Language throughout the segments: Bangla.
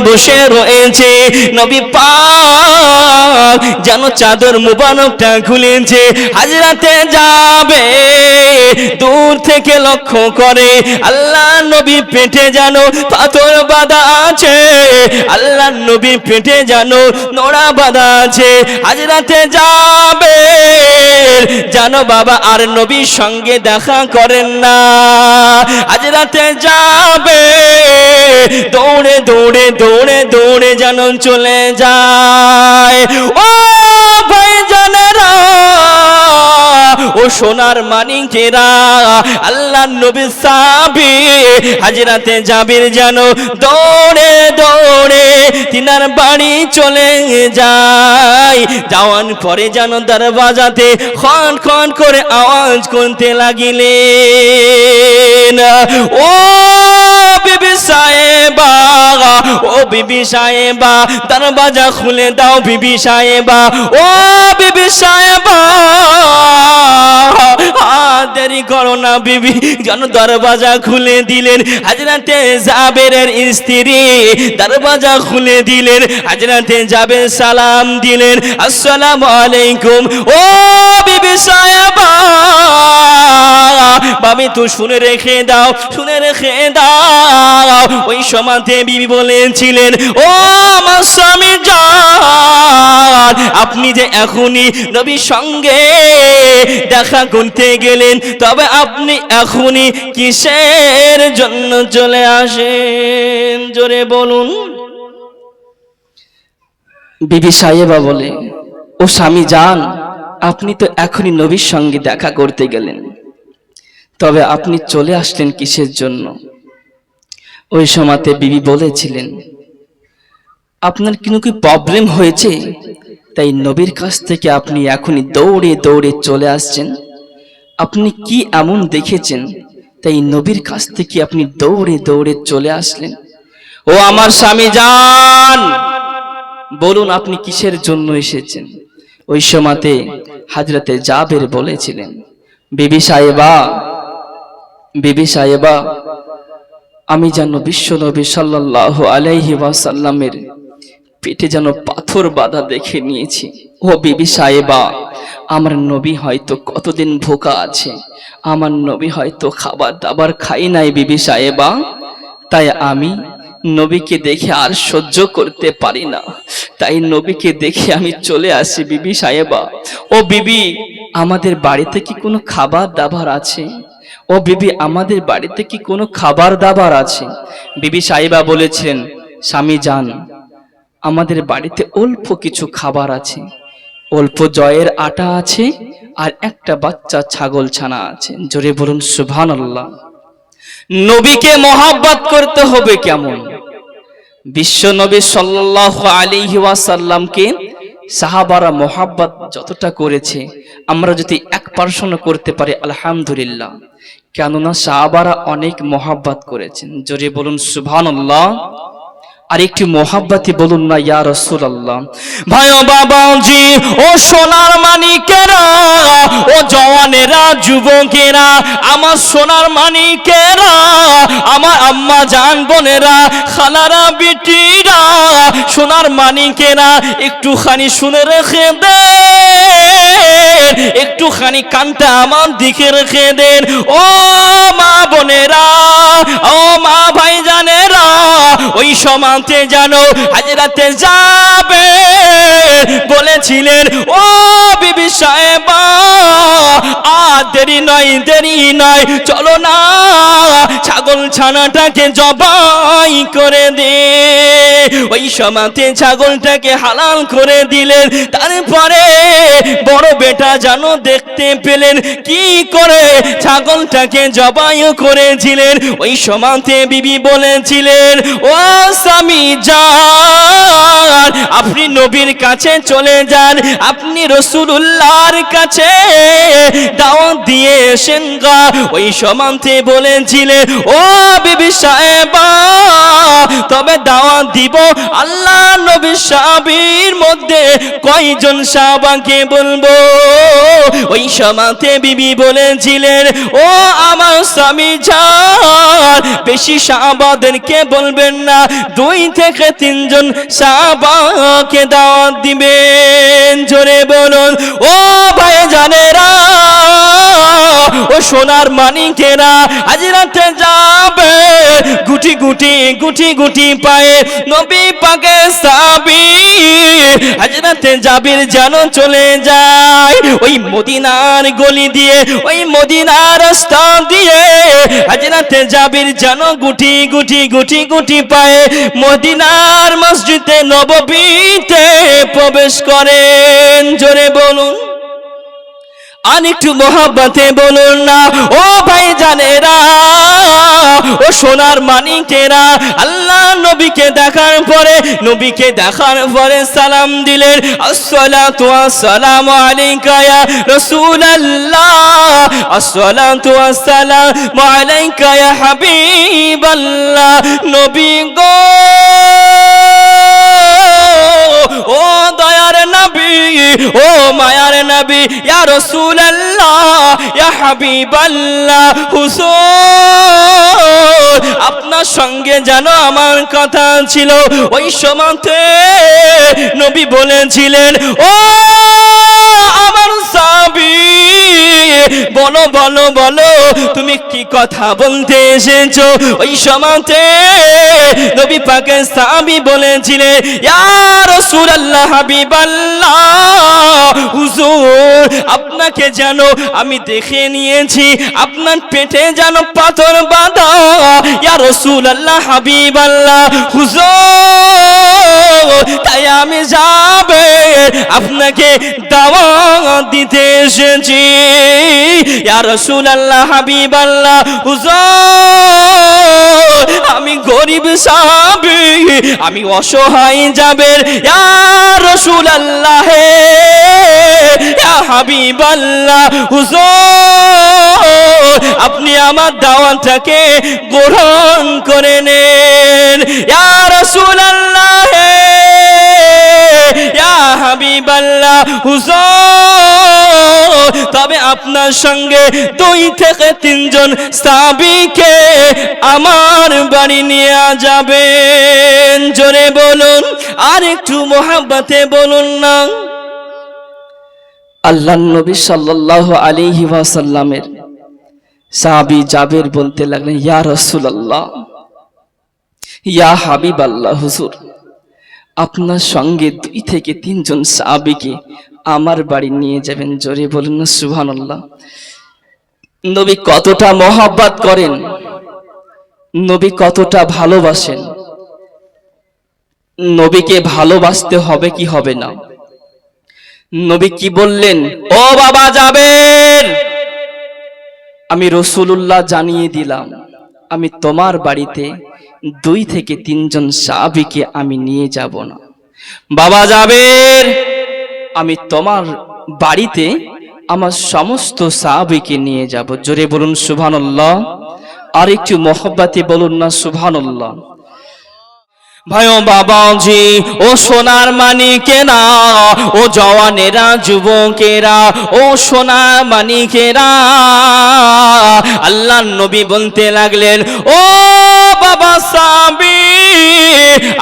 বসে রয়েছে। নবী পাক যেন চাদর মুবারকটা খুলেছে। হযরতে জাবের দূর থেকে লক্ষ্য করে আল্লাহ নবী পেটে যেন পাথর বাঁধা আছে, আল্লাহ নবী পেটে যেন নোড়া বাঁধা আছে। হযরতে জাবের জানো বাবা আর নবীর সঙ্গে দেখা করেন না। হযরতে জাবের দৌড়ে দৌড়ে দৌড়ে দৌড়ে যেন চলে যায়। ও ভাই জানেরা, ও সোনার মানিকেরা, আল্লাহ নবী সাহাবী হযরতে জাবির যেন দৌড়ে দৌড়ে তিনার বাড়ি চলে যায়। যাওয়ার পরে যেন দরওয়াজাতে খন খন করে আওয়াজ করতে লাগিলেন, ও বিবি সাহেবা, ও বিবি সাহেবা, দরওয়াজা খুলে দাও বিবি সাহেবা, ও বিবি সাহেবা, দেরি করো না বিবি। যেন দরওয়াজা খুলে দিলেন। হযরতে জাবেরের স্ত্রী দরওয়াজা খুলে দিলেন। হযরতে জাবের সালাম দিলেন, আসসালামু আলাইকুম। ও বিবি সাহেবা, বাবি তো শুনে রেখে দাও, শুনে রেখে দাও। ওই সময়তে বিবি বলেছিলেন, ও আমার স্বামী জান, আপনি যে এখনই নবীর সঙ্গে দেখা করতে গেলেন, তবে আপনি এখনই কিসের জন্য চলে আসেন? জোরে বলুন। বিবি সাহেবা বলে, ও স্বামী জান, আপনি তো এখনই নবীর সঙ্গে দেখা করতে গেলেন, তবে আপনি চলে আসলেন কিসের জন্য? ওই সময়তে বিবি বলেছিলেন, আপনার কোনো কি প্রবলেম হয়েছে, তাই নবীর কাছ থেকে আপনি এখনই দৌড়ে দৌড়ে চলে আসছেন? আপনি কি এমন দেখেছেন তাই নবীর কাছ থেকে আপনি দৌড়ে দৌড়ে চলে আসলেন? ও আমার স্বামী জান, বলুন আপনি কিসের জন্য এসেছেন? ওই সময়তে হযরতে জাবের বলেছিলেন, বিবি সাহেবা, বিবি সাহেবা, আমি যেন বিশ্ব নবী সাল্লাল্লাহু আলাইহি ওয়াসাল্লামের পেটে যেন পাথর বাঁধা দেখে নিয়েছি। ও বিবি সাহেবা, আমার নবী হয়তো কতদিন ভোকা আছে, আমার নবী হয়তো খাবার দাবার খাই নাই বিবি সাহেবা, তাই আমি নবীকে দেখে আর সহ্য করতে পারি না, তাই নবীকে দেখে আমি চলে আসি বিবি সাহেবা। ও বিবি, আমাদের বাড়িতে কি কোনো খাবার দাবার আছে? ও বিবি, আমাদের বাড়িতে কি কোনো খাবার দাবার আছে? বিবি সাহেবা বলেছেন, স্বামী জান, আমাদের বাড়িতে অল্প কিছু খাবার আছে, অল্প জয়ের আটা আছে আর একটা বাচ্চা ছাগল ছানা আছে। জোরে বলুন সুবহানাল্লাহ। নবীকে মহব্বত করতে হবে কেমন? বিশ্ব নবী সাল্লাল্লাহু আলাইহি ওয়াসাল্লামকে সাহাবারা মহব্বত যতটা করেছে, আমরা যদি 1% করতে পারি আলহামদুলিল্লাহ, কেননা সাহাবারা অনেক মহব্বত করেছেন। জোরে বলুন সুবহানাল্লাহ। আর একটি মহব্বতে বলুন না ইয়া রাসূলুল্লাহ। ভাই ও বাবাজি, ও সোনার মানিকেরা, ও জওয়ানেরা, যুবকেরা, আমার সোনার মানিকেরা, আমার আম্মা জান বোনেরা, খালারা, বিটিরা, সোনার মানিকেরা, একটুখানি শুনে রেখে দেন, একটুখানি কানটা আমার দিকে রেখে দেন। ও মা বোনেরা, ও মা ভাই জানেরা, ওই সমাজে জানো হযরতে জাবের বলেছিলেন, ও বিবি সাহেবা, আর দেরি নয়, দেরি নয়, চলো না ছাগল ছানাটাকে জবাই করে দে। ওই সমাজে ছাগলটাকে হালাল করে দিলেন। তারপরে বড় বেটা জানো দেখতে পেলেন কি করে ছাগলটাকে জবাই করেছিলেন। ওই সমাজে বিবি বলেছিলেন, ও স্বামী জান, আপনি নবীর কাছে চলে যান, আপনি রাসূলুল্লাহর কাছে দাওয়াত দিয়ে এসেন গা। ওই সমান্তে বলেছিলেন, ও বিবি সাহেবা, তবে দাওয়াত দিব আল্লাহ নবীর সাহাবীর মধ্যে কয়জন সাহাবাকে বলবো? ওই সমাতে বিবি বলেছিলেন, ও আমার স্বামী যান, বেশি সাহাবাদেরকে বলবেন না, 2 থেকে 3 জন সাহাবাকে দাওয়াত দিবেন। জোরে বলুন ও ভাই জানেরা, ও সোনার মানিকেরা, আজ রাতে যাবে গুটি গুটি গুটি গুটি পায়ে নবী পাকের সাহাবী হযরতে জাবির যেন চলে যায় ওই মদিনার গলি দিয়ে, ওই মদিনার রাস্তা দিয়ে হযরতে জাবির যেন গুটি গুটি গুটি গুটি পায়ে মদিনার মসজিদে নববীতে প্রবেশ করেন। জোরে বলুন আর একটু মোহাব্বতে বলুন না ও ভাই জানেরা, ও সোনার মানিকেরা, আল্লাহ নবীকে দেখার পরে সালাম দিলেন, আসসালাতু ওয়াসসালামু আলাইকা ইয়া রাসূলুল্লাহ, আসসালাতু ওয়াসসালামু আলাইকা ইয়া হাবিবাল্লাহ। নবী গো, ও দয়ার নবী, ও মায়ার নবী, ইয়া রাসূলুল্লাহ, ইয়া হাবিবাল্লাহ, হুজুর আপনার সঙ্গে যেন আমার কথা ছিল। ওই সময়তে নবী বলেছিলেন, ও আমার সাহাবী, বলো বলো বলো তুমি কি কথা বলতে এসেছো? ওই সময়তে নবী পাকের সাহাবী বলেছিলেন, ইয়া রাসূলুল্লাহ, হাবিবাল্লাহ, হুজুর আপনাকে যেন আমি দেখে নিয়েছি, আপনার পেটে যেন পাথর বাঁধা। ইয়া রাসূলুল্লাহ, হাবিবাল্লাহ, হুজুর তাই আমি যাবে আপনাকে দাওয়াত দিতে এসেছি। ইয়া রাসূলুল্লাহ, হাবিবাল্লাহ, হুজুর আমি গরিব সাহাবী, আমি অসহায় যাবের। ইয়া রাসূলুল্লাহ, ইয়া হাবিবাল্লাহ, হুজুর আপনি আমার দাওয়াতটাকে গ্রহণ করে নেন। ইয়া রাসূলুল্লাহ, ইয়া হাবিবাল্লাহ, হুজুর তবে আপনার সঙ্গে 2 থেকে 3 জন সাহাবীকে আমার বাড়ি নিয়ে যাবেন। জোরে বলুন আর একটু মোহাব্বতে বলুন না। আল্লাহর নবী সাল্লাল্লাহু আলাইহি ওয়াসাল্লামের সাহাবী জাবের বলতে লাগলেন, ইয়া রাসূলুল্লাহ, ইয়া হাবিবাল্লাহ, হুজুর আপনার সঙ্গে 2 থেকে 3 জন সাহাবীকে আমার বাড়ি নিয়ে যাবেন। জোরে বলুন না সুবহানাল্লাহ। নবী কতটা মহব্বত করেন, নবী কতটা ভালোবাসেন, নবীকে ভালোবাসতে হবে কি হবে না? নবী কি বললেন, ও বাবা জাবের, আমি রাসূলুল্লাহ জানিয়ে দিলাম, আমি তোমার বাড়িতে 2 থেকে 3 জন সাহাবীকে আমি নিয়ে যাব না। বাবা জাবের, আমি তোমার বাড়িতে আমার সমস্ত সাহাবীকে নিয়ে যাব। জোরে বলুন সুবহানাল্লাহ। আর একটু মহব্বতে বলুন না সুবহানাল্লাহ। ভাই ও বাবাজি, ও সোনার মানিকেরা, ও জওয়ানেরা, যুবকেরা, ও সোনার মানিকেরা, আল্লাহর নবী বলতে লাগলেন, ও বাবা সাহাবী,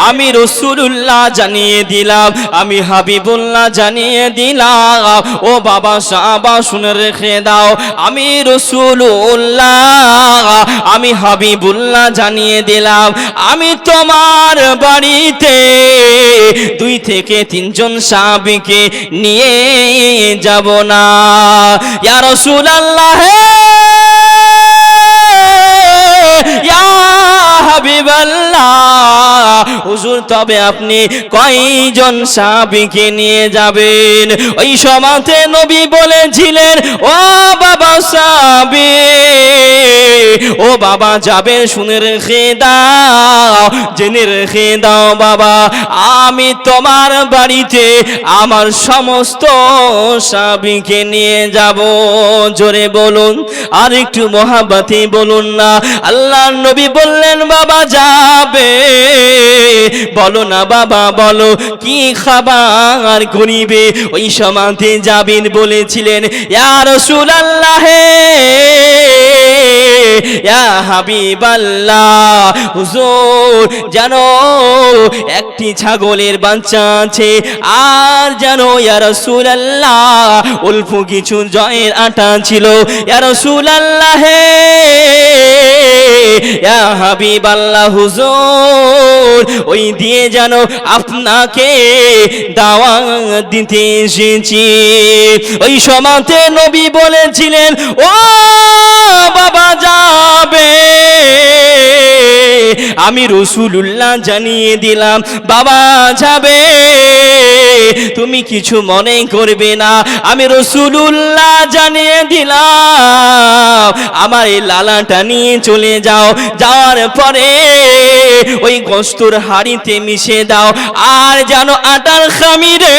আমি রাসূলুল্লাহ জানিয়ে দিলাম, আমি হাবিবুল্লাহ জানিয়ে দিলাম। ও বাবা সাহাবা শুনে রেখে দাও, আমি রাসূলুল্লাহ, আমি হাবিবুল্লাহ জানিয়ে দিলাম, আমি তোমার বাড়িতে 2 থেকে 3 জন সাহাবীকে নিয়ে যাব না। ইয়া রাসূলুল্লাহ, ইয়া হাবিবাল্লাহ, হুজুর তবে আপনি কয়জন সাহাবীকে নিয়ে যাবেন? ওই সময়তে নবী বলেছিলেন, ও বাবা সাহাবী, ও বাবা যাবেন, শুনে রেখে দাও, জেনে রেখে দাও বাবা, আমি তোমার বাড়িতে আমার সমস্ত সাহাবীকে নিয়ে যাব। জোরে বলুন, আর একটু মহাব্বতে বলুন না। আল্লাহ নবী বললেন, বাবা যাবে, বলো না বাবা, বলো কি খাবার করিবে? ওই সময়তে জাবির বলেছিলেন, ইয়া রাসূলুল্লাহ, ইয়া হাবিবাল্লাহ, হুজুর জানো একটি ছাগলের বাচ্চা আছে, আর জানো ইয়া রাসূলুল্লাহ অল্প কিছু জয়ের আটা ছিল। ইয়া রাসূলুল্লাহ, ইয়া হাবিবাল্লাহ, হুজুর ওই দিয়ে জানো আপনাকে দাওয়াত দিতে এসেছি। ওই সময়তে নবী বলেছিলেন, ও বাবা যাবে, আমি রাসূলুল্লাহ জানিয়ে দিলাম, বাবা যাবে, তুমি কিছু মনে করবে না, আমি রাসূলুল্লাহ জানিয়ে দিলাম, আমার এই লালাটা নিয়ে চলে যাও, যাওয়ার পরে ওই গোশতের হাঁড়িতে মিশে দাও, আর জানো আটার খামিরে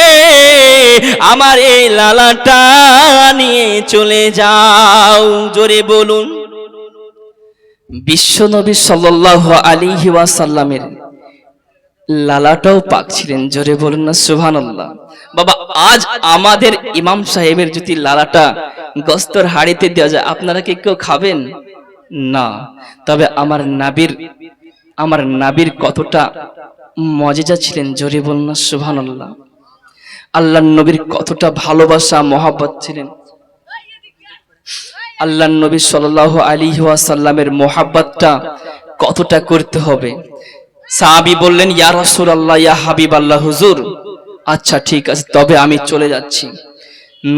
আমার এই লালাটা নিয়ে চলে যাও। জোরে বলুন। বিশ্বনবী সাল্লাল্লাহু আলাইহি ওয়াসাল্লামের লালাটাও পাক ছিলেন। জোরে বলুন না সুবহানাল্লাহ। বাবা আজ আমাদের ইমাম সাহেবের যদি লালাটা গোশতের হাঁড়িতে দেওয়া যায়, আপনারা কি কেউ খাবেন? না। তবে আমার নাবির কতটা মজেজা ছিলেন। জোরে বলুন না সুবহানাল্লাহ। আল্লাহর নবীর কতটা ভালোবাসা মহব্বত ছিলেন। আল্লাহর নবী সাল্লাল্লাহু আলাইহি ওয়াসাল্লামের মহব্বতটা কতটা করতে হবে। সাহাবী বললেন, ইয়া রাসূলুল্লাহ, ইয়া হাবিবাল্লাহ, হুজুর আচ্ছা ঠিক আছে, তবে আমি চলে যাচ্ছি।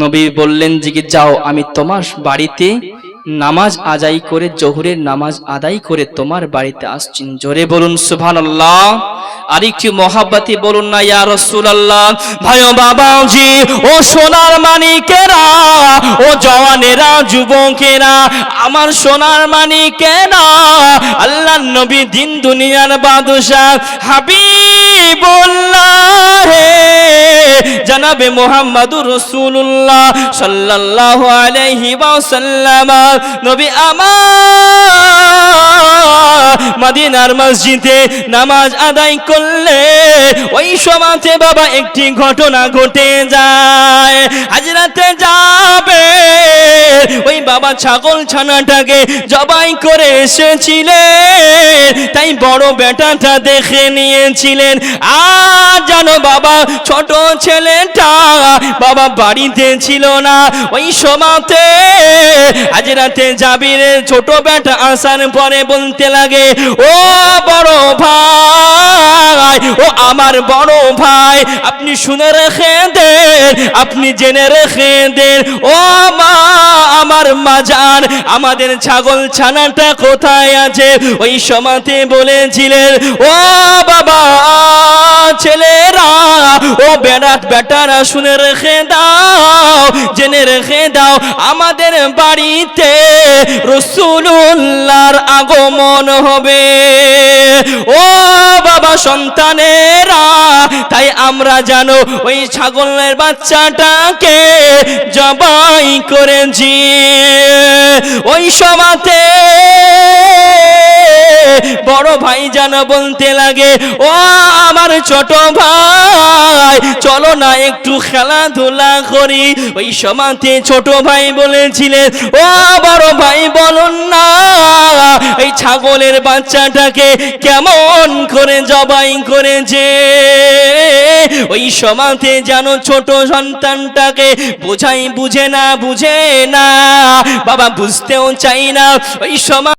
নবী বললেন যে যাও, আমি তোমার বাড়িতে নামাজ আদায় করে, জোহরের নামাজ আদায় করে তোমার বাড়িতে আসছি। জোরে বলুন সুবহানাল্লাহ। আর একটু মহাব্বতে বলুন না ইয়া রাসূলুল্লাহ। ভাই ও বাবাজি, ও সোনার মানিকেরা, ও জওয়ানেরা, যুবকেরা, আমার সোনার মানিকেরা, আল্লাহর নবী দিন দুনিয়ার বাদশা হাবিবুল্লাহ জনাবে মুহাম্মদুর রাসূলুল্লাহ সাল্লাল্লাহু আলাইহি ওয়াসাল্লাম নবী আমার মদিনার মসজিদে নামাজ আদায় করলে ওই সময়তে বাবা একটি ঘটনা ঘটে যায়। হাজরাতে যাবে ওই বাবা ছাগল ছানাটাকে জবাই করে এসেছিলেন, তাই বড় বেটাটা দেখে নিয়েছিলেন। আর জানো বাবা ছোট ছেলেটা বাবা বাড়িতে ছিল না। ওই সময়তে হাজরাতে জাবিরের ছোট বেটা আসার পরে বলতে লাগে, ও বড় ভাই, ও আমার বড় ভাই, আপনি শুনে রেখে দেন, আপনি জেনে রেখে দেন, ও মা আমার মাজান, আমাদের ছাগল ছানাটা কোথায় আছে? ওই সময়তে বলেছিলেন, ও বাবা ছেলেরা, ও বেটারা শুনে রেখে দাও, জেনে রেখে দাও, আমাদের বাড়িতে রাসূলুল্লাহর আগমন হবে। ও বাবা সন্তানেরা, তাই আমরা জানো ওই ছাগলের বাচ্চাটাকে জবাই করেছি। ওই সময়তে বড় ভাই জানো বলতে লাগে, ও আমার ছোট ভাই, চলো না একটু খেলাধুলা করি। ওই সময়তে ছোট ভাই বলেছিলেন, ও বড় ভাই বলুন না এই ছাগলের বাচ্চাটাকে কেমন করে জবাই করেছে। ওই সময়তে জানো ছোট সন্তানটাকে বুঝে না বাবা, বুঝতেও চাই না। ওই সময়